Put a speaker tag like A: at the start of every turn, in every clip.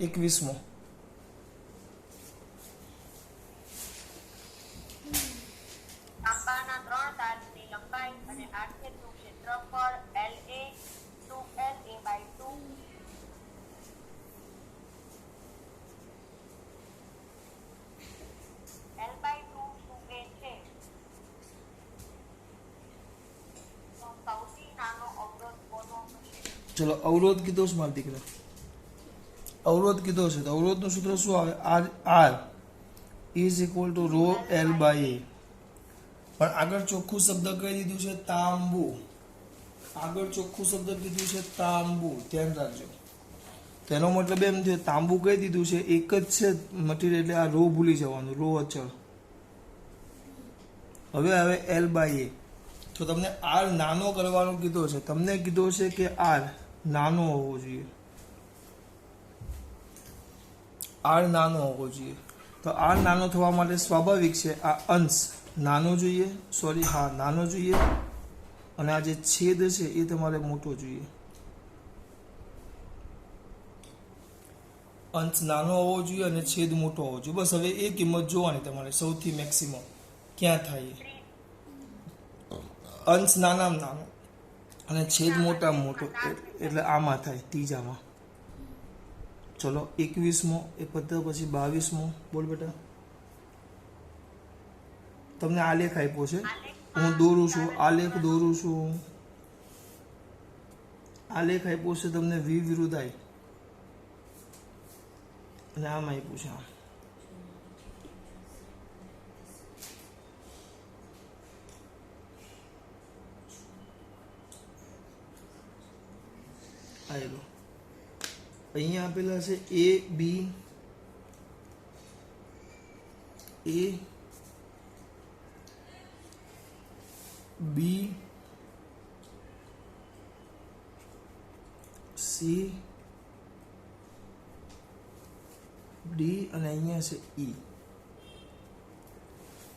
A: 21મો
B: તાંબાના 3 તારની લંબાઈ અને આડછેદનું ક્ષેત્રફળ LA 2LA/2 L/2 શું એ છે? તો સૌથી નાનો અવરોધ કોનો હશે?
A: ચલો અવરોધ કીધો છે મારા દીકરા, અવરોધ કીધો છે તો અવરોધનું સૂત્ર શું આવે? R is equal to rho L/A. પણ આગળ ચોખ્ખું શબ્દ કહી દીધું છે તાંબુ, આગળ ચોખ્ખું શબ્દ કીધું છે તાંબુ, ધ્યાન રાખજો. તેનો મતલબ એમ છે તાંબુ કહી દીધું છે, એક જ છે મટીરિયલ, એટલે આ રો ભૂલી જવાનું, રો અચળ. હવે આવે L/A. તો તમને R નાનો કરવાનો કીધો છે, તમને કીધો છે કે R નાનો હોવો જોઈએ, R નાનો હોવો જોઈએ. તો R નાનો થવા માટે સ્વાભાવિક છે આ અંશ નાનો જોઈએ, સોરી હા નાનો જોઈએ, અને આ જે છેદ છે એ તમારે મોટો જોઈએ. અંશ નાનો હોવો જોઈએ અને છેદ મોટો હોવો જોઈએ. બસ હવે એ કિંમત જોવાની તમારે, સૌથી મેક્સિમમ ક્યાં થાય. અંશ નાનામાં નાનો અને છેદ મોટામાં મોટો, એટલે આમાં થાય, ત્રીજામાં. ચલો 21મો એ પતે પછી 22મો બોલ બેટા. તમને આલેખ આપ્યો છે, હું દોરું છું, આલેખ દોરું છું. આલેખ આપ્યો છે તમને V વિરુદ્ધ I, અને આમ આપ્યું છે આમ. અહીંયા આપેલા છે A B, A B C D અને અહીંયા છે E.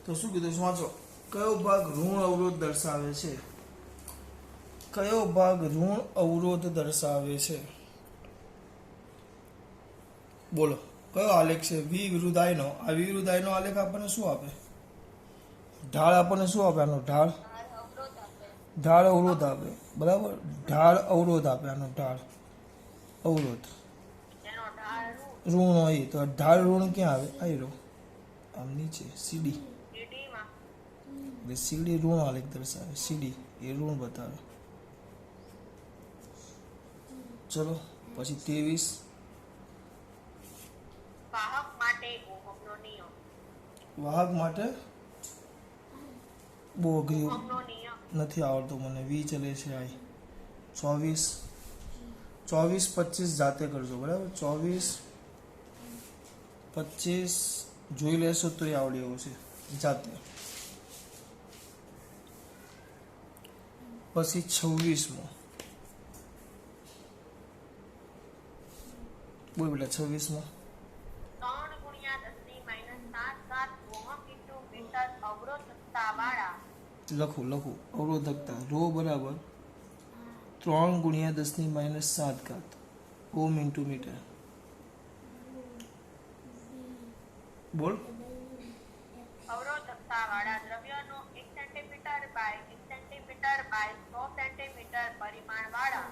A: તો શું કીધું વાંચો, કયો ભાગ ઋણ અવરોધ દર્શાવે છે? કયો ભાગ ઋણ અવરોધ દર્શાવે છે? બોલો કયો આલેખ છે? V વિરુદ્ધ I નો. આ V વિરુદ્ધ I નો આલેખ આપણને શું આપે? ઢાળ આપણને શું આપે? આનો ઢાળ ઢાળ અવરોધ આપે, બરાબર. ઢાળ અવરોધ આપે, આનો ઢાળ અવરોધ ઋણ હોય તો ઢાળ ઋણ ક્યાં આવે? આઈ રો આમ નીચે CD, એટલે CD ઋણ આલેખ દર્શાવે, CD એ ઋણ બતાવે. ચલો પછી 23
B: વાહક માટે ઓહમનો નિયમ.
A: વાહક માટે બહુ અઘરી
B: ઓહમનો નિયમ
A: નથી આવડતું મને, V ચલે છે I. 24 25 જાતે કરજો, બરાબર. 24 25 જોઈ લેશો તો એ આવડી એવું છે જાતે. પછી 26મો બોલ બેટા. 26મો
B: 3 ગુણ્યા 10⁻7 ઓહમ ઇન્ટુ મીટર અવરોધકતા વાળા.
A: લખું અવરોધકતા રો બરાબર 3 ગુણ્યા 10⁻7 ઓમ ઇન્ટુ મીટર. બોલ.
B: અવરોધકતા વાળા દ્રવ્યનો 1 centimetre by 1 centimetre by 100 centimetre પરિમાણ વાળા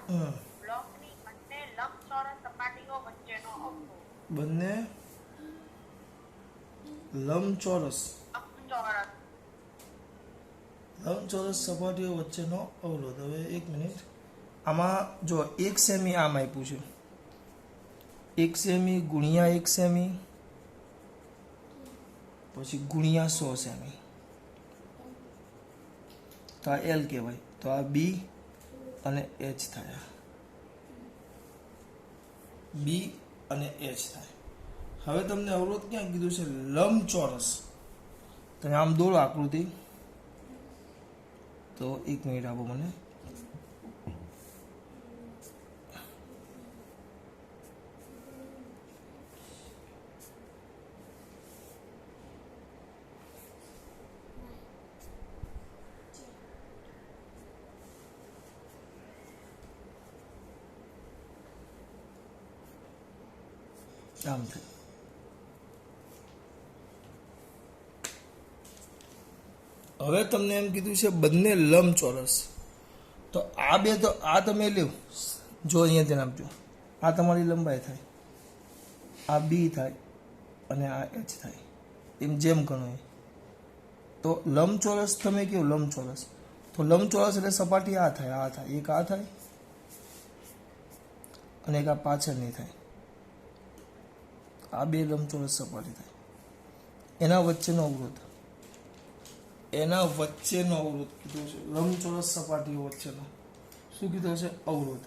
B: બ્લોકની બંને લંબચોરસ સપાટીઓ વચ્ચેનો અવરોધ.
A: બંને લંબચોરસ સપાટીઓ વચ્ચેનો અવરોધ. હવે 1 મિનિટ, આમાં જો 1 સેમી આમ આપ્યું છે, 1 સેમી ગુણ્યા 1 સેમી પછી ગુણ્યા 100 સેમી, તો આ L કહેવાય. તો આ B અને H થાય, B અને H થાય. હવે તમને અવરોધ ક્યાં કીધું છે? લંબચોરસ. તમે આમ દોરો આકૃતિ. તો 1 મિનિટ આપો મને. આમ થાય. હવે તમને એમ કીધું છે બંને લંબચોરસ, તો આ બે તો આ તમે લ્યો, જો અહીંયા ધ્યાન આપજો, આ તમારી લંબાઈ થાય, આ બી થાય અને આ એચ થાય, એમ જેમ ગણો એ. તો લંબચોરસ તમે કેવું લંબચોરસ, તો લંબચોરસ એટલે સપાટી આ થાય, એક આ થાય અને એક આ પાછળની થાય, આ બે લંબચોરસ સપાટી થાય. એના વચ્ચેનો અવરોધ કીધું છે, લંબચોરસ સપાટીઓ વચ્ચેનો શું કીધું છે? અવરોધ.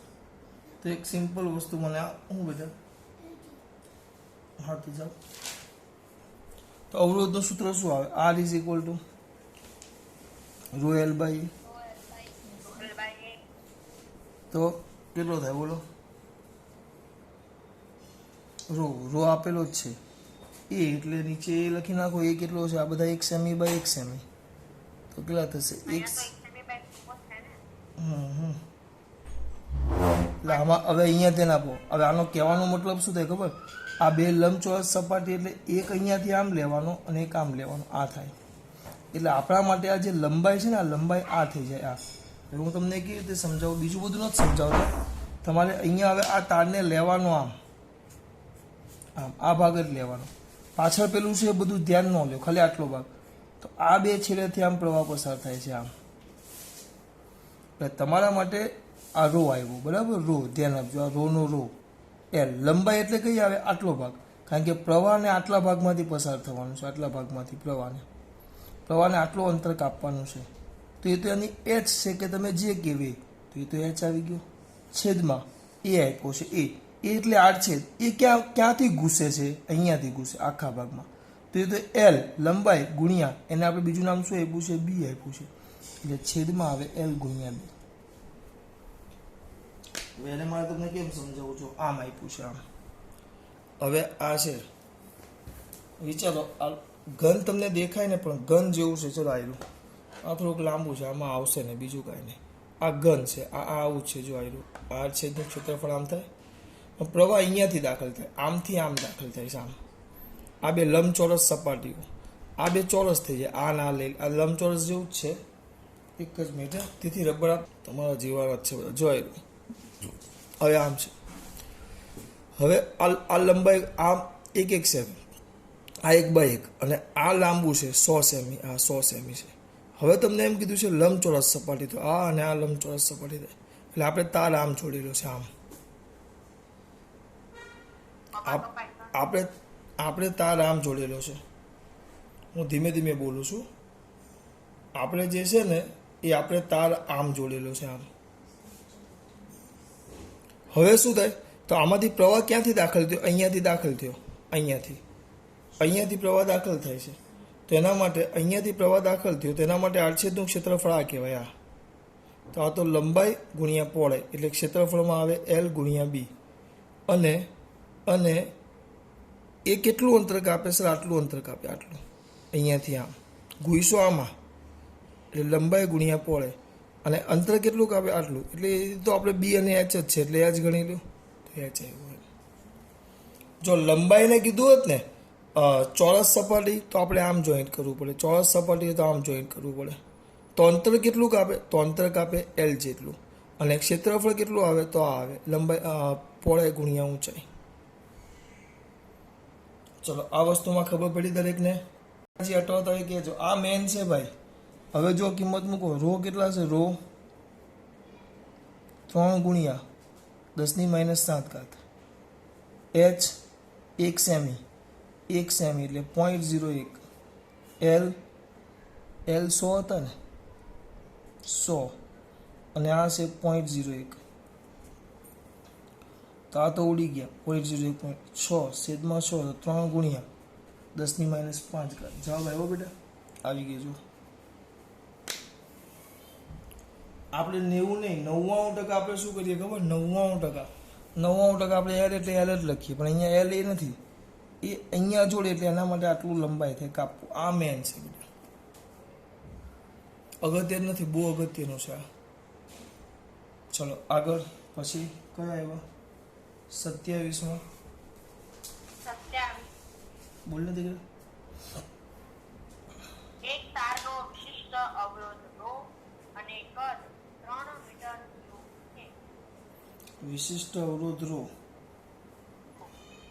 A: તો એક સિમ્પલ વસ્તુ મને હું બધા હા તો જાઓ. તો અવરોધનું સૂત્ર શું આવે? R is equal to rho L by A. તો કેટલો થાય બોલો? રો આપેલો જ છે એ, એટલે નીચે એ લખી નાખો. એ કેટલો છે? આ બધા 1 સેમી બાય 1 સેમી, તો કેટલા થશે? એટલે આમાં હવે અહીંયા ધ્યાન આપો. હવે આનો કહેવાનો મતલબ શું થાય ખબર? આ બે લંબચોરસ સપાટી એટલે એક અહીંયાથી આમ લેવાનો અને એક આમ લેવાનો, આ થાય. એટલે આપણા માટે આ જે લંબાઈ છે ને, આ લંબાઈ આ થઈ જાય. આ હું તમને કેવી રીતે સમજાવું, બીજું બધું નથી સમજાવતો. તમારે અહીંયા હવે આ તારને લેવાનો આમ, આ ભાગ જ લેવાનો. પાછળ પેલું છે એ બધું ધ્યાન ન લો, ખાલી આટલો ભાગ. તો આ બે છેડેથી આમ પ્રવાહ પસાર થાય છે આમ. એટલે તમારા માટે આ રો આવ્યો, બરાબર? રો ધ્યાન આપજો, આ રોનો રો એલ. લંબાઈ એટલે કઈ આવે? આટલો ભાગ, કારણ કે પ્રવાહને આટલા ભાગમાંથી પસાર થવાનું છે, આટલા ભાગમાંથી પ્રવાહને આટલું અંતર કાપવાનું છે. તો એ તો એની એચ છે કે તમે જે કહેવી, તો એ તો એચ આવી ગયો. છેદમાં એ આપ્યો છે એ એટલે આડછેદ. એ ક્યાંથી ઘૂસે છે? અહીંયાથી ઘૂસે આખા ભાગમાં. તો એ તો એલ લંબાઈ ગુણ્યા એને આપણે બીજું નામ શું આપ્યું છે? બી આપ્યું છે. એટલે છેદમાં આવે એલ ગુણ્યા બી. એને મારે તમને કેમ સમજાવું છું? આમ આપ્યું છે આમ. હવે આ છે, વિચારો આ ઘન તમને દેખાય ને, પણ ઘન જેવું છે. ચલો આયરું આ થોડુંક લાંબુ છે, આમાં આવશે ને, બીજું કાંઈ નહીં. આ ઘન છે, આ આવું છે. જો આયરું આ છેદનું ક્ષેત્રફળ આમ થાય, પણ પ્રવાહ અહીંયાથી દાખલ થાય, આમથી આમ દાખલ થાય છે આમ. આ બે લંબચોરસ સપાટીઓ, આ બે ચોરસ થઈ જાય. આ ના લઈ, આ લંબચોરસ જેવું જ છે. એક જ મિનિટ, તેથી રબર તમારા જીવાના જ છે બધા. જો આયરું હવે આમ છે. હવે આ લંબાઈ આમ 1 સેમી, આ 1/1, અને આ લાંબુ છે 100 સેમી, આ 100 સેમી છે. હવે તમને એમ કીધું છે લંબચોરસ સપાટી, તો આ અને આ લંબચોરસ સપાટી થાય. એટલે આપણે તાર આમ જોડેલો છે આમ. આપણે તાર આમ જોડેલો છે. હું ધીમે ધીમે બોલું છું. આપણે જે છે ને એ આપણે તાર આમ જોડેલો છે આમ. હવે શું થાય? તો આમાંથી પ્રવાહ ક્યાંથી દાખલ થયો? અહીંયાથી દાખલ થયો, અહીંયાથી પ્રવાહ દાખલ થાય છે. તો એના માટે અહીંયાથી પ્રવાહ દાખલ થયો, તો એના માટે આડછેદનું ક્ષેત્રફળ આ કહેવાય. આ તો આ તો લંબાઈ ગુણ્યા પહોળાઈ, એટલે ક્ષેત્રફળમાં આવે એલ ગુણ્યા બી. અને એ કેટલું અંતર કાપે સર? આટલું અંતર કાપે, આટલું. અહીંયાથી આમ ગુઈશો આમાં, એટલે લંબાઈ ગુણ્યા પહોળાઈ. અને અંતર કેટલું કાપે? આટલું. એટલે એ તો આપણે બી અને એચ જ છે, એટલે એચ ગણી લો, તો એચ આવ્યું. જો લંબાઈને કીધું હોત ને ચોરસ સપાટી, તો આપણે આમ જોઈન્ટ કરવું પડે. ચોરસ સપાટી તો આમ જોઈન્ટ કરવું પડે. તો અંતર કેટલું કાપે? તો અંતર કાપે એલ જેટલું. અને ક્ષેત્રફળ કેટલું આવે? તો આ આવે લંબાઈ પહોળાઈ ગુણ્યા ઊંચાઈ. ચલો આ વસ્તુમાં ખબર પડી દરેકને? પછી અટવાતા હોય કહેજો. આ મેન છે ભાઈ. હવે જો કિંમત મૂકો, રો કેટલા છે? રો 3 ગુણ્યા 10⁻⁷. એચ 1 સેમી, 1 સેમી એટલે 0.01. એલ 100 હતા ને, 100, અને આ છે 0.01. તો આ તો ઉડી ગયા. 0.01 6/6, તો 3 ગુણ્યા 10⁻⁵. જવાબ આવ્યો બેટા? આવી ગયો. જો આપણે 90 નહીં 99% આપણે શું કરીએ ખબર? 99% આપણે એલ એટલે એલ જ લખીએ, પણ અહીંયા એલ એ નથી, એ અહીંયા જોડે, એટલે એના માટે આટલું લંબાઈ થાય કાપવું. આ મેન છે બેટા, અગત્યનું નથી, બહુ અગત્યનું છે આ. ચલો આગળ. પછી કયા આવ્યા? 27માં બોલ ને દીકરા.
B: એક તારનો વિશિષ્ટ અવરોધ રો અને કદ 3 મીટર ક્યુબ છે.
A: વિશિષ્ટ અવરોધ રો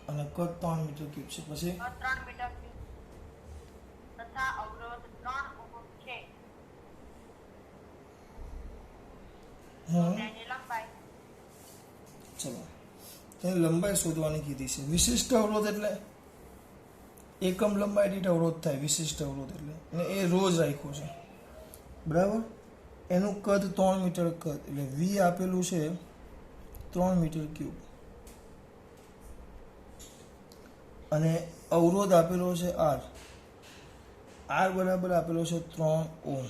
A: અને કદ 3 મીટર ક્યુબ છે. પછી
B: કદ 3 મીટર ક્યુબ તથા અવરોધ 3 ઓહમ છે. તેની લંબાઈ
A: ચલો તેની લંબાઈ શોધવાની કીધી છે. વિશિષ્ટ અવરોધ એટલે એકમ લંબાઈ દીઠ અવરોધ થાય. વિશિષ્ટ અવરોધ એટલે અને એ રોજ રાખ્યો છે, બરાબર. એનું કદ 3 મીટર કદ એટલે વી આપેલું છે 3 મીટર ક્યુબ અને અવરોધ આપેલો છે આર. આર બરાબર આપેલો છે 3 ઓહમ.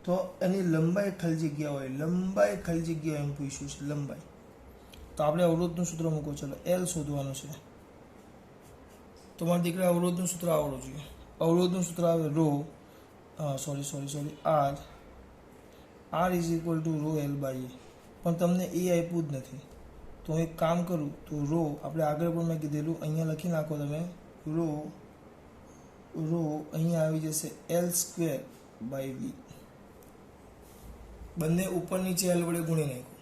A: તો એની લંબાઈ ખાલી જગ્યા હોય, લંબાઈ ખાલી જગ્યા એમ પૂછ્યું છે, લંબાઈ. તો આપણે અવરોધનું સૂત્ર મૂકો. ચલો એલ શોધવાનું છે. તો મારા દીકરા અવરોધનું સૂત્ર આવડવું જોઈએ. અવરોધનું સૂત્ર આવે rho R. R is equal to rho L by A. પણ તમને એ આપ્યું જ નથી. તો હું એક કામ કરું તો રો આપણે આગળ પણ મેં કીધેલું અહીંયા લખી નાખો તમે. રો અહીંયા આવી જશે એલ સ્ક્વેર બાય વી. બંને ઉપર નીચે એલ વડે ગુણી નાખું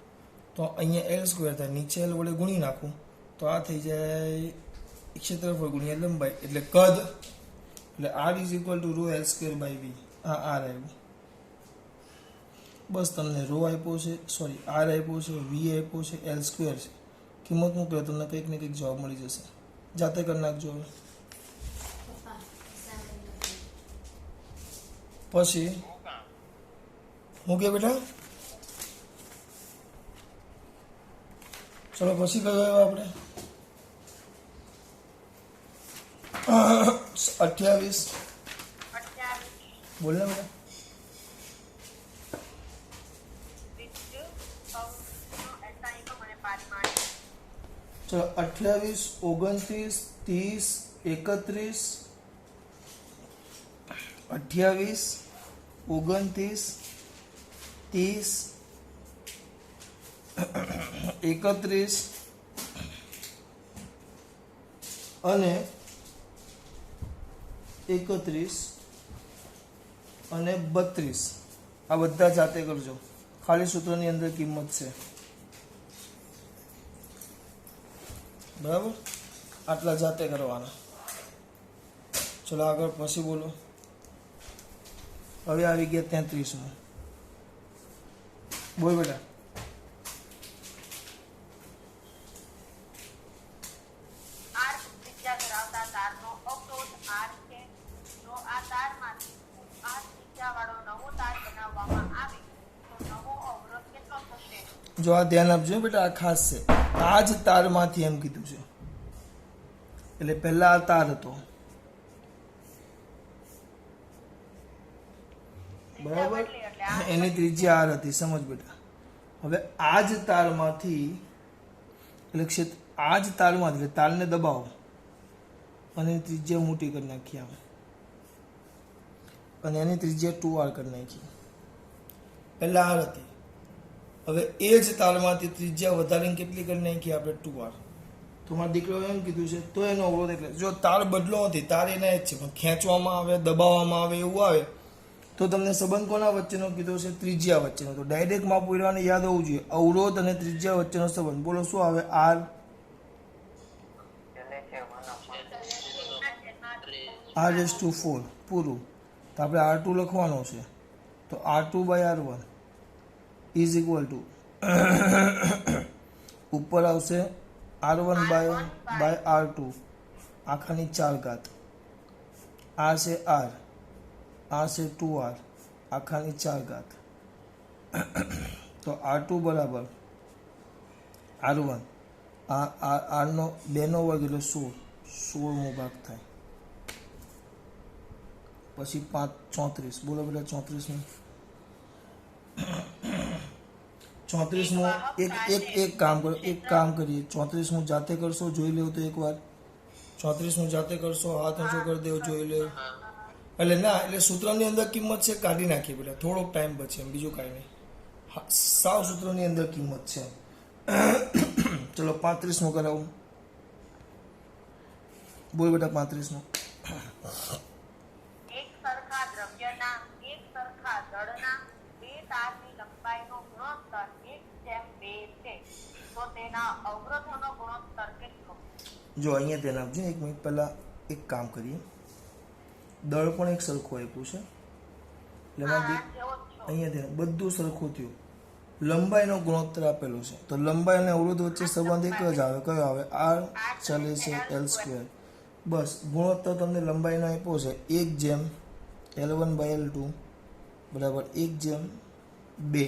A: તો અહીંયા એલ સ્ક્વેર થાય. નીચે એલ વડે ગુણી નાખું તો આ થઈ જાય ક્ષેત્રફળ ગુણ્યા લંબાઈ એટલે કદ. એટલે R is equal to rho L square by V. આ આર આવ્યું. બસ તમને રો આપ્યો છે, સોરી આર આપ્યો છે, વી આપ્યો છે, એલ સ્ક્વેર છે. કિંમત મૂકો તમને કંઈક ને કંઈક જવાબ મળી જશે. જાતે કરી નાખજો હવે. પછી મૂકે બેટા. ચલો પછી કયો આવ્યો આપણે 28. બોલ ને બેટા. ચલો 28, 29, 30, 31. 28, 29, 30, 31 અને 31 અને 32. આ બધા જાતે કરજો. ખાલી સૂત્રની અંદર કિંમત છે, બરાબર. આટલા જાતે કરવાના. ચલો આગળ પછી બોલો. હવે આવી ગયા 33માં. બોલ બેટા.
B: આર ત્રિજ્યા ધરાવતા તારનો અવરોધ આર છે. જો આ તારમાંથી આ ત્રિજ્યાવાળો નવો તાર બનાવવામાં આવે તો નવો અવરોધ કેટલો થશે?
A: જો આ ધ્યાન આપજો બેટા, આ ખાસ છે. આ જ તારમાંથી એમ કીધું છે. એટલે પહેલા આ તાર હતો, બરાબર. એની ત્રિજ્યા આર હતી. સમજ બેટા. હવે આ જ તારમાંથી એટલે આ જ તારમાંથી એટલે તારને દબાવો અને એની ત્રિજ્યા મોટી કરી નાખી આમ અને એની ત્રિજ્યા 2r કરી નાખી. પહેલા આર હતી. હવે એ જ તારમાંથી ત્રિજ્યા વધારીને કેટલી કરી નાખી આપણે 2r. તો મારા દીકરો એમ કીધું છે તો એનો અવરોધ એટલે જો તાર બદલો નથી, તાર એના જ છે, પણ ખેંચવામાં આવે, દબાવવામાં આવે એવું આવે તો તમને સંબંધ કોના વચ્ચેનો કીધો છે? ત્રિજ્યા વચ્ચેનો. તો ડાયરેક્ટ માપ પૂરવાને યાદ હોવું જોઈએ. અવરોધ અને ત્રિજ્યા વચ્ચેનો સંબંધ. બોલો શું આવે? આર r⁴ પૂરું. તો આપણે R2 લખવાનો છે. તો R2/R1 ઇઝ ઇક્વલ ટુ ઉપર આવશે R1/R2 આખાની 4 ઘાત. આ છે R, આ છે 2R આખાની 4 ઘાત. તો R2 બરાબર R1. આ R નો 2 નો વર્ગ એટલે 16મો ભાગ થાય. પછી 5 34. બોલો બેટા 34 34 એક કામ કરો, એક કામ કરીએ. 34 જાતે કરશો, જોઈ લેવું તો એકવાર. 34 જાતે કરશો, હાથ ઊંચો કરી દેવો, જોઈ લેવું. એટલે ના, એટલે સૂત્રની અંદર કિંમત છે, કાઢી નાખીએ બેટા. થોડોક ટાઈમ બચે, એમ બીજું કાંઈ નહીં. સાવ સૂત્રની અંદર કિંમત છે. ચલો 35 કરાવું. બોલ બેટા 35મો.
B: એક સરખા દ્રવ્યના એક સરખા દળના બે તારની લંબાઈનો ગુણોત્તર 1:2 છે તો તેના અવરોધોનો ગુણોત્તર કેટલો?
A: જો અહીંયા ધ્યાન આપજો. એક મિનિટ પહેલા એક કામ કરીએ. દળ પણ એક સરખું આપ્યું છે એટલે એમાં
B: આ જેવો જ છો.
A: અહીંયા ધ્યાન બધું સરખું થયું. લંબાઈનો ગુણોત્તર આપેલો છે તો લંબાઈ અને અવરોધ વચ્ચે સંબંધ એક જ આવે. કયો આવે? આર ચાલે છે L². બસ ગુણોત્તર તમને લંબાઈનો આપ્યો છે 1:L1/L2 બરાબર 1:2.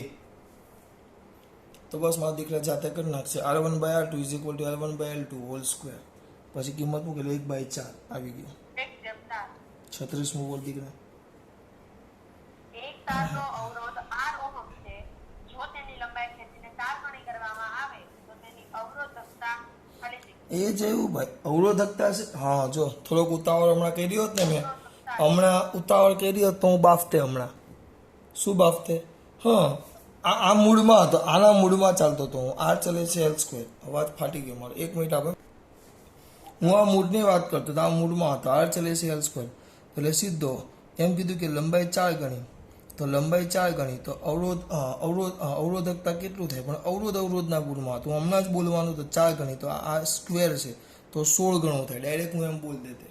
A: તો બસ મારા દીકરા જાતે કરી નાખશે. R1/R2 = L1/L2 whole square. પછી કિંમત મૂકેલો 1/4 આવી ગયું.
B: 1:4.
A: 36મું બોલ દીકરા.
B: એક તારનો અવરોધ R ઓહમ છે. જો તેની લંબાઈ ખેંચીને 4 ગણી કરવામાં આવે તો તેની અવરોધકતા ખાલી જગ્યા
A: એ જેવું ભાઈ અવરોધકતા છે. હા જો થોડોક ઉતાવળ હમણાં કરી હોત ને મેં હમણાં ઉતાવળ કરી હોત તો હું બાફતે હમણાં. શું બાફતે? હા આ મૂડમાં હતો. આના મૂડમાં ચાલતો હતો હું. આર ચલે છે L². અવાજ ફાટી ગયો મારો. એક મિનિટ આપણે. હું આ મૂડની વાત કરતો હતો. આ મૂડમાં હતો. આર ચલે છે L². એટલે સીધો એમ કીધું કે લંબાઈ 4 ગણી. તો લંબાઈ 4 ગણી તો અવરોધકતા કેટલું થાય? પણ અવરોધના મૂડમાં હતું. હમણાં જ બોલવાનું તો 4 ગણી તો આ સ્ક્વેર છે તો 16 ગણું થાય. ડાયરેક્ટ હું એમ બોલ દેતે.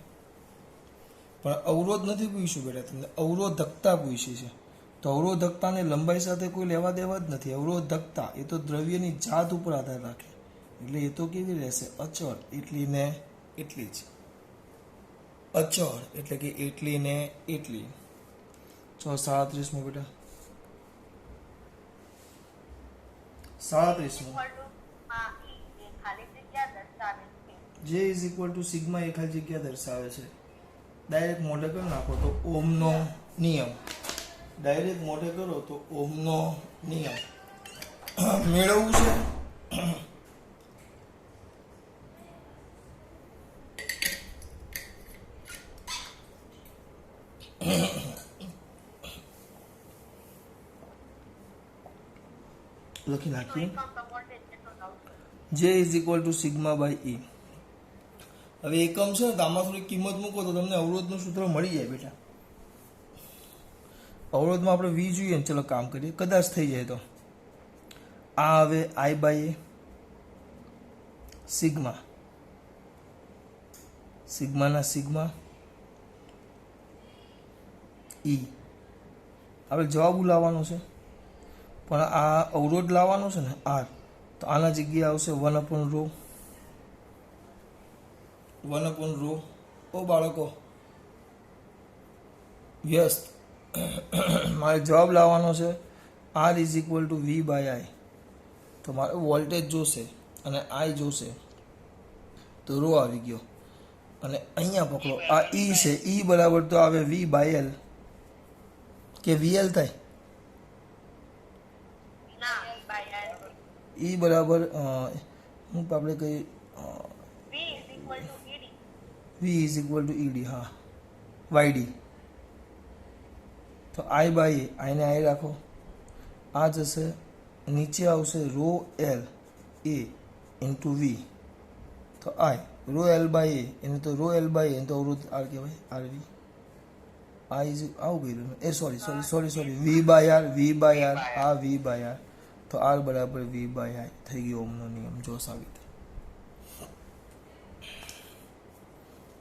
A: પણ અવરોધ નથી પૂછ્યું બેટા તમને. અવરોધકતા પૂછી છે. તો અવરોધકતાને લંબાઈ સાથે કોઈ લેવા દેવા જ નથી. અવરોધકતા એ તો દ્રવ્યની જાત ઉપર આધાર રાખે. એટલે એ તો કેવી રહેશે? અચળ. એટલી ને એટલી જ. અચળ એટલે કે એટલી ને એટલી. 37મું બેટા. 37મું.
B: ખાલી જગ્યા દર્શાવે છે.
A: J = સિગ્મા એ ખાલી જગ્યા દર્શાવે છે. ડાયરેક્ટ મોઢે કરી નાખો તો ઓહમનો નિયમ. ડાયરેક્ટ મોઢે કરો તો ઓહમનો નિયમ મેળવવું છે. લખી નાખીએ. J = સિગ્મા/E. હવે એકમ છે ને તો આમાં થોડી કિંમત મૂકો તો તમને અવરોધનું સૂત્ર મળી જાય બેટા. અવરોધમાં આપણે V જોઈએ ને. ચલો કામ કરીએ. કદાચ થઈ જાય તો આ હવે I/A સિગ્મા. સિગ્માના sigma E. આપણે જવાબ લાવવાનો છે પણ આ અવરોધ લાવવાનો છે ને R. તો આના જગ્યાએ આવશે 1/ρ. 1/ρ. ઓ બાળકો વ્યસ્ત. મારે જવાબ લાવવાનો છે R = V/I. તો મારે વોલ્ટેજ જોશે અને I જોશે તો ρ આવી ગયો. અને અહીંયા પકડો આ E છે. E બરાબર તો આવે V/L કે VL થાય. E બરાબર હું આપણે કઈ V = ED. હા YD. તો I/A આને I રાખો. આ જશે નીચે આવશે ρ L A × V. તો I ρ L/A એને તો ρ L/A એને તો અવરોધ R કહેવાય. RV. I આવું કર્યું એ સોરી V/R. આ V/R. તો R બરાબર V/I થઈ ગયો ઓહમનો નિયમ. જો સાબિત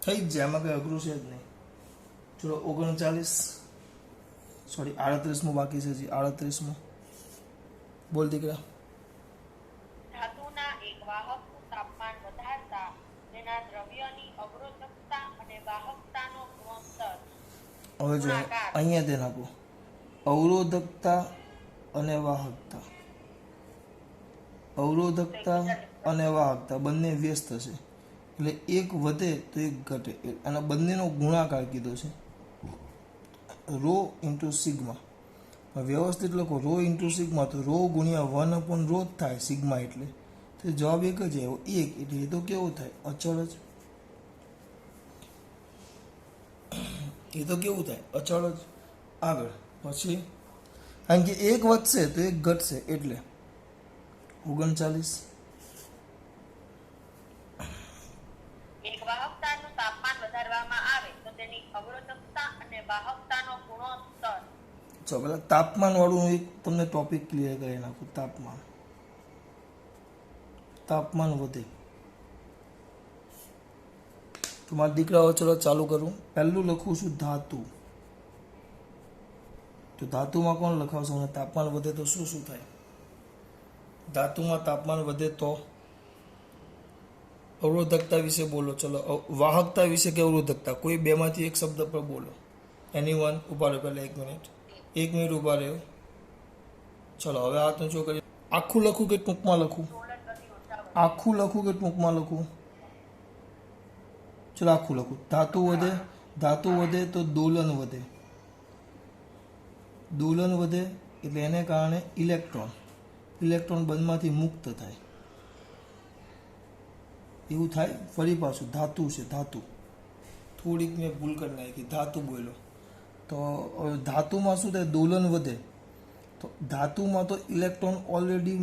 A: થઈ જ જાય. આમાં કઈ અઘરું છે જ નહીં. ચલો 38મું બાકી છે. હજી 38મું બોલ દીકરા.
B: ધાતુના એક વાહકનું તાપમાન વધારતા તેના દ્રવ્યની અવરોધકતા અને વાહકતાનો ગુણોત્તર.
A: હવે જો અહીંયા ધ્યાન આપો. અવરોધકતા અને વાહકતા. અવરોધકતા અને વાહકતા બંને વ્યસ્ત છે. એટલે એક વધે તો એક ઘટે. અને બંનેનો ગુણાકાર કીધો છે ρ × સિગ્મા. વ્યવસ્થિત લખો ρ × સિગ્મા તો ρ × 1/ρ જ થાય સિગ્મા. એટલે તો જવાબ એક જ આવ્યો 1. એટલે એ તો કેવું થાય? અચળ જ. એ તો કેવું થાય? અચળ જ. આગળ પછી કારણ કે એક વધશે તો એક ઘટશે એટલે 39.
B: એક વાહકતાનું તાપમાન અવરોધકતા અને વાહકતાનો ગુણોત્તર.
A: ચાલો પેલા તાપમાન વાળું એક તમને ટોપિક ક્લિયર કરી નાખું. તાપમાન વધે તો મારા દીકરાઓ ચલો ચાલુ કરું. પહેલું લખું છું ધાતુ. તો ધાતુમાં કોણ લખાવશો? અને તાપમાન વધે તો શું શું થાય? ધાતુમાં તાપમાન વધે તો અવરોધકતા વિશે બોલો. ચલો વાહકતા વિશે કે અવરોધકતા, કોઈ બેમાંથી એક શબ્દ પર બોલો. એનીવન? ઉભા રહ્યો પહેલા 1 મિનિટ ઉભા રહ્યો. ચલો હવે હાથ ઊંચો કરી. આખું લખું કે ટૂંકમાં લખું? આખું લખું કે ટૂંકમાં લખું? ચલો આખું લખું. ધાતુ વધે તો દોલન વધે. દોલન વધે એટલે એને કારણે ઇલેક્ટ્રોન બંધમાંથી મુક્ત થાય. એવું થાય. ફરી પાછું ધાતુ છે, ધાતુ થોડીક મેં ભૂલ કરી નાખી, ધાતુ બોલો. તો ધાતુમાં શું થાય? દોલન વધે. તો ધાતુમાં તો ઇલેક્ટ્રોન ઓલરેડી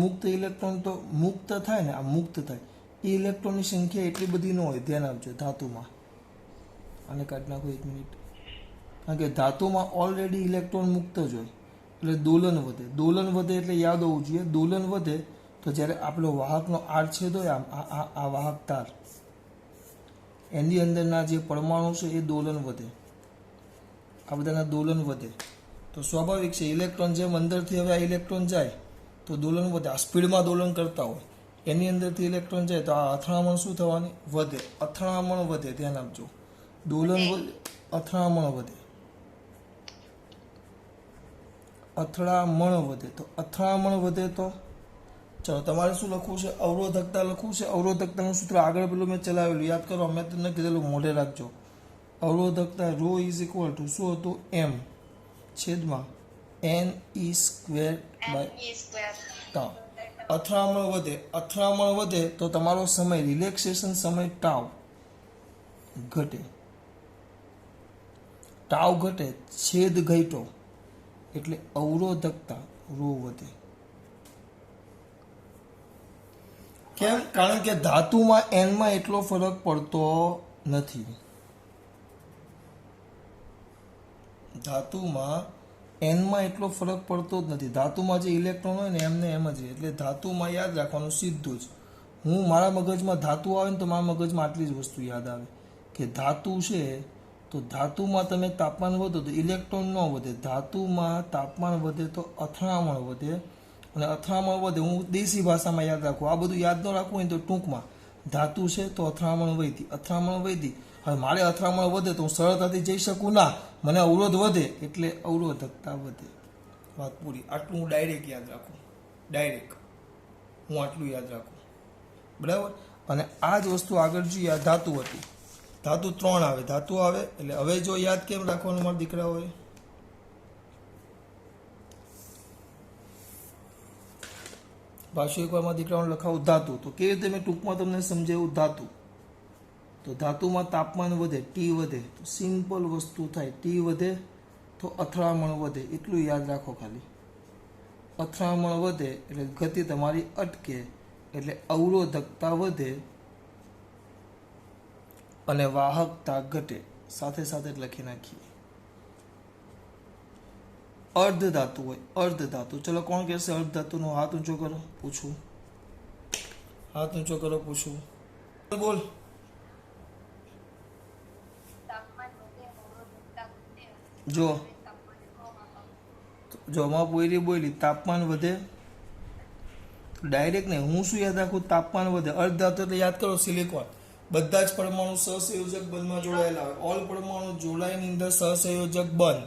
A: મુક્ત ઇલેક્ટ્રોન તો મુક્ત થાય ને, આ મુક્ત થાય એ ઇલેક્ટ્રોનની સંખ્યા એટલી બધી ન હોય. ધ્યાન આપજો ધાતુમાં. આને કાઢી નાખો 1 મિનિટ. કારણ કે ધાતુમાં ઓલરેડી ઇલેક્ટ્રોન મુક્ત જ હોય એટલે દોલન વધે. દોલન વધે એટલે યાદ હોવું જોઈએ, દોલન વધે તો જ્યારે આપણો વાહકનો આડછેદ હોય, આ વાહક તાર, એની અંદરના જે પરમાણુ છે એ દોલન વધે. આ બધાના દોલન વધે તો સ્વાભાવિક છે ઇલેક્ટ્રોન જેમ અંદરથી હવે આ ઇલેક્ટ્રોન જાય તો દોલન વધે. આ સ્પીડમાં દોલન કરતા હોય એની અંદરથી ઇલેક્ટ્રોન જાય તો આ અથડામણ શું થવાની? વધે. અથડામણ વધે. ધ્યાન આપજો. દોલન વધે, અથડામણ વધે. અથડામણ વધે. તો અથડામણ વધે તો ચલો તમારે શું લખવું છે? અવરોધકતા લખવું છે. અવરોધકતાનું સૂત્ર આગળ પેલું મેં ચલાવેલું યાદ કરો. મેં તમને કીધેલું મોઢે રાખજો. અવરોધકતા ρ ઇઝ ઇક્વલ ટુ શું હતું? m છેદમાં ne²/. અથડામણ વધે. અથડામણ વધે તો તમારો સમય, રિલેક્સેશન સમય ટાવ ઘટે. ટાવ ઘટે, છેદ ઘટ્યો એટલે અવરોધકતા ρ વધે. કેમ? કારણ કે ધાતુમાં એનમાં એટલો ફરક પડતો નથી. ધાતુમાં એનમાં એટલો ફરક પડતો જ નથી. ધાતુમાં જે ઇલેક્ટ્રોન હોય ને એમને એમ જ. એટલે ધાતુમાં યાદ રાખવાનું સીધું જ. હું મારા મગજમાં ધાતુ આવે ને તો મારા મગજમાં આટલી જ વસ્તુ યાદ આવે કે ધાતુ છે તો ધાતુમાં તમે તાપમાન વધો તો ઇલેક્ટ્રોન ન વધે. ધાતુમાં તાપમાન વધે તો અથડામણ વધે અને અથડામણ વધે. હું દેશી ભાષામાં યાદ રાખું. આ બધું યાદ ન રાખવું હોય તો ટૂંકમાં ધાતુ છે તો અથડામણ વધી. અથડામણ વધી. હવે મારે અથડામણ વધે તો હું સરળતાથી જઈ શકું ના, મને અવરોધ વધે એટલે અવરોધકતા વધે. વાત પૂરી. આટલું હું ડાયરેક્ટ યાદ રાખું. હું આટલું યાદ રાખું. બરાબર. અને આ જ વસ્તુ આગળ જોઈએ. આ ધાતુ હતી. ધાતુ 3 આવે. ધાતુ આવે એટલે હવે જો યાદ કેમ રાખવાનું મારા દીકરાઓએ? પાછું એકવાર મારા દીકરાઓને લખાવું ધાતુ. તો કેવી રીતે મેં ટૂંકમાં તમને સમજાવ્યું? ધાતુ તો ધાતુમાં તાપમાન વધે, ટી વધે તો સિમ્પલ વસ્તુ થાય. ટી વધે તો અથડામણ વધે. એટલું યાદ રાખો ખાલી. અથડામણ વધે એટલે ગતિ તમારી અટકે એટલે અવરોધકતા વધે અને વાહકતા ઘટે. સાથે સાથે જ લખી નાખીએ. અર્ધ ધાતુ હોય, અર્ધ ધાતુ. ચલો કોણ કહેશે અર્ધ ધાતુનો? હાથ ઊંચો કરો, પૂછું. હાથ ઊંચો કરો, પૂછું. બોલ. જો માં બોલી તાપમાન વધે ડાયરેક્ટ નહીં. હું શું યાદ રાખું? તાપમાન વધે. અર્ધ ધાતુ એટલે યાદ કરો સિલિકોન. બધા જ પરમાણુ સહસંયોજક બંધમાં જોડાયેલા હોય. ઓલ પરમાણુ જોડાયની અંદર સહસંયોજક બંધ.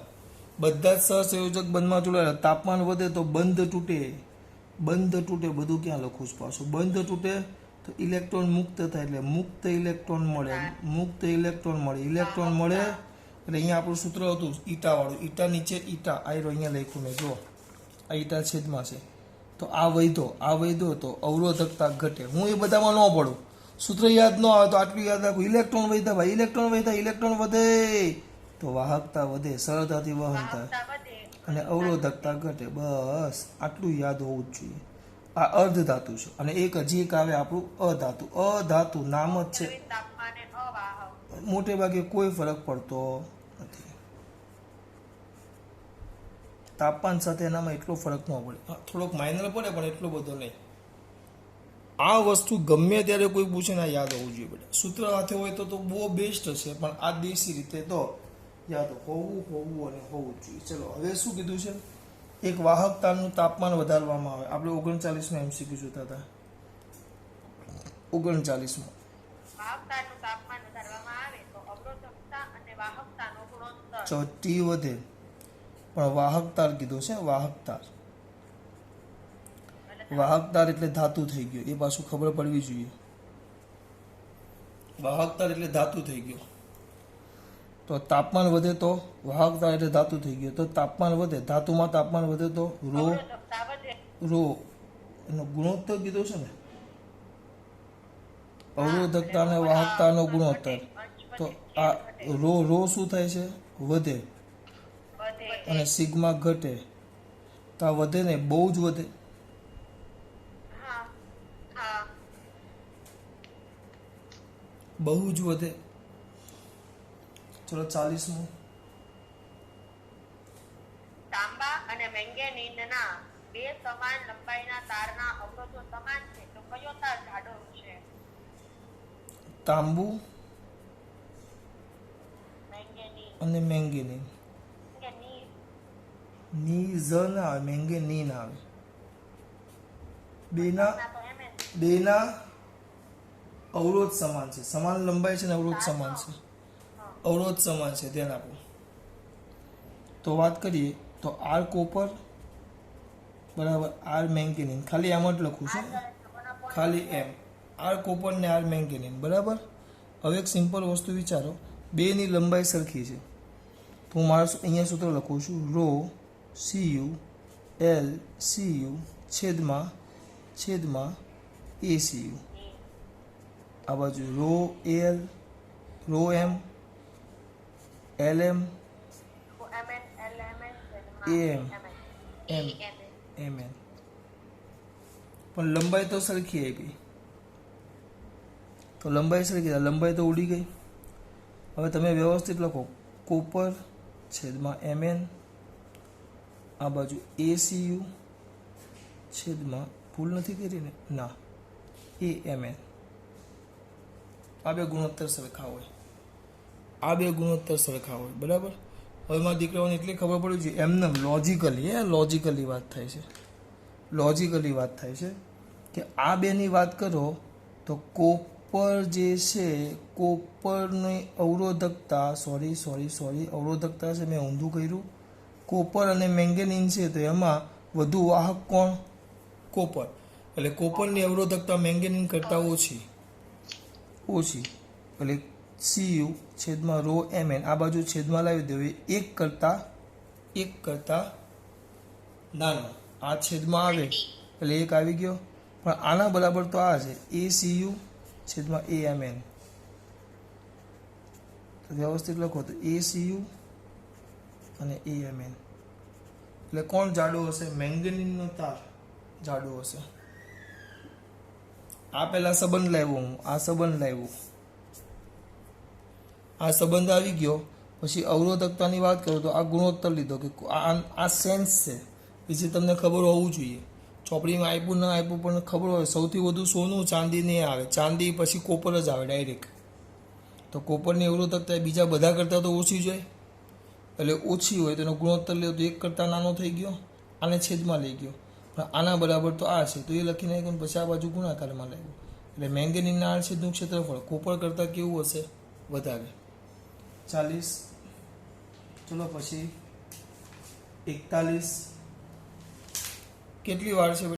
A: બધા જ સહસંયોજક બંધમાં જોડાયેલા. તાપમાન વધે તો બંધ તૂટે. બંધ તૂટે. બધું ક્યાં લખું છું પાછું? બંધ તૂટે તો ઇલેક્ટ્રોન મુક્ત થાય એટલે મુક્ત ઇલેક્ટ્રોન મળે. મુક્ત ઇલેક્ટ્રોન મળે. ઇલેક્ટ્રોન મળે એટલે અહીંયા આપણું સૂત્ર હતું ઈટા વાળું. ઈટા નીચે ઈટા આયરો અહીંયા લખ્યું મેં. જો આ ઈટા છેદમાં છે તો આ વૈધો તો અવરોધકતા ઘટે. હું એ બધામાં ન પડું. સૂત્ર યાદ ન આવે તો આટલું યાદ રાખું. ઇલેક્ટ્રોન વધ્યા ભાઈ, ઇલેક્ટ્રોન વધે તો વાહકતા વધે, સરળતાથી વહન થાય અને અવરોધકતા ઘટે. બસ આટલું યાદ હોવું જ જોઈએ. આ અર્ધ ધાતુ છે. અને એક હજી એક આવે આપણું અધાતુ. અધાતુ નામ જ છે. મોટે ભાગે કોઈ ફરક પડતો નથી. તાપમાન સાથે એનામાં એટલો ફરક ન પડે. હા, થોડોક માઇનર પડે પણ એટલો બધો નહીં. આ વસ્તુ ગમે ત્યારે કોઈ પૂછે ને યાદ હોવું જોઈએ બેટા. સૂત્ર સાથે હોય તો બહુ બેસ્ટ છે, પણ આ દેશી રીતે તો યાદ હોવું અને હોવું જ જોઈએ. ચલો હવે શું કીધું છે? એક વાહક તારનું તાપમાન વધારવામાં આવે. આપણે 39માં MCQ જોતા હતા. 39માં
B: વાહકતાનું તાપમાન વધારવામાં આવે તો અવરોધકતા અને વાહકતાનો ગુણોત્તર
A: T વધે, પણ વાહકતાર કીધું છે. વાહકતાર એટલે ધાતુ થઈ ગયો. એ પાછું ખબર પડવી જોઈએ. વાહકતાર એટલે ધાતુ થઈ ગયો. તો તાપમાન વધે તો વાહકતા એટલે ધાતુ થઈ ગયો. તો તાપમાન વધે, ધાતુમાં તાપમાન વધે તો
B: અવરોધકતા વધે.
A: એનો ગુણોત્તર કીધો છે ને, અવરોધકતા અને વાહકતાનો ગુણોત્તર. તો આ રો શું થાય છે? વધે. અને સિગ્મા ઘટે. તો આ વધે ને, બહુ જ વધે. બહુ જ વધે. ચલો 40મું.
B: તાંબા અને મેંગેનીઝના બે સમાન લંબાઈના તારના અવરોધો સમાન છે તો કયો તાર જાડો છે?
A: તાંબુ
B: મેંગેનીઝ
A: અને મેંગેનીન. ની ના આવે, મેંગેનીન આવે. બેના અવરોધ સમાન છે. સમાન લંબાઈ છે ને અવરોધ સમાન છે. અવરોધ સમાન છે, ધ્યાન આપો. તો વાત કરીએ તો આર કોપર બરાબર આર મેંગેનીન. ખાલી એમ જ લખું છું, ખાલી એમ. આર કોપર ને આર મેંગેનીન બરાબર. હવે એક સિમ્પલ વસ્તુ વિચારો, બેની લંબાઈ સરખી છે. તો હું મારા અહીંયા સૂત્ર લખું છું, રો CU L CU છેદમાં ACU. આ બાજુ rho L rho M LM MN. પણ લંબાઈ તો સરખી આપી. તો લંબાઈ સરખી, લંબાઈ તો ઉડી ગઈ. હવે તમે વ્યવસ્થિત લખો, કોપર છેદમાં MN, આ બાજુ ACU છેદમાં, ભૂલ નથી કરી ને? ના, AMN. આ બે ગુણોત્તર સરખા હોય. બરાબર. હવે મારા દીકરાઓને એટલી ખબર પડી છે, એમને લોજિકલી વાત થાય છે કે આ બેની વાત કરો તો કોપર જે છે, કોપરની અવરોધકતા અવરોધકતા છે, મેં ઊંધું કર્યું. કોપર અને મેંગેનીન છે તો એમાં વધુ વાહક કોણ? કોપર. એટલે કોપરની અવરોધકતા મેંગેનીન કરતાં ઓછી. એટલે CU છેદમાં રો MN. આ બાજુ છેદમાં લાવી દેવી. એક કરતા નાનો. આ છેદમાં આવે એટલે એક આવી ગયો. પણ આના બરાબર તો આ છે, ACU છેદમાં AMN. વ્યવસ્થિત લખો તો ACU અને AMN. એટલે કોણ જાડો હશે? મેંગેનીનનો તાર જાડો હશે. આ પહેલા સંબંધ લાવ્યો હું, આ સંબંધ આવી ગયો. પછી અવરોધકતાની વાત કરું તો આ ગુણોત્તર લીધો કે આ સેન્સ છે, વિશે તમને ખબર હોવું જોઈએ. ચોપડીમાં આપ્યું ના આપ્યું પણ ખબર હોય. સૌથી વધુ સોનું ચાંદી નહીં આવે, ચાંદી પછી કોપર જ આવે ડાયરેક્ટ. તો કોપરની અવરોધકતા બીજા બધા કરતાં તો ઓછી જ હોય. એટલે ઓછી હોય તો એનો ગુણોત્તર લે તો એક કરતાં નાનો થઈ ગયો, આને છેદમાં લઈ ગયો. પણ આના બરાબર તો આ છે તો એ લખી નાખ્યું. પછી આ બાજુ ગુણાકારમાં લાગ્યું. એટલે મેંગેનીનના આડછેદનું ક્ષેત્રફળ કોપર કરતાં કેવું હશે? વધારે. 40. ચલો પછી 41. કેટલી વાર છે?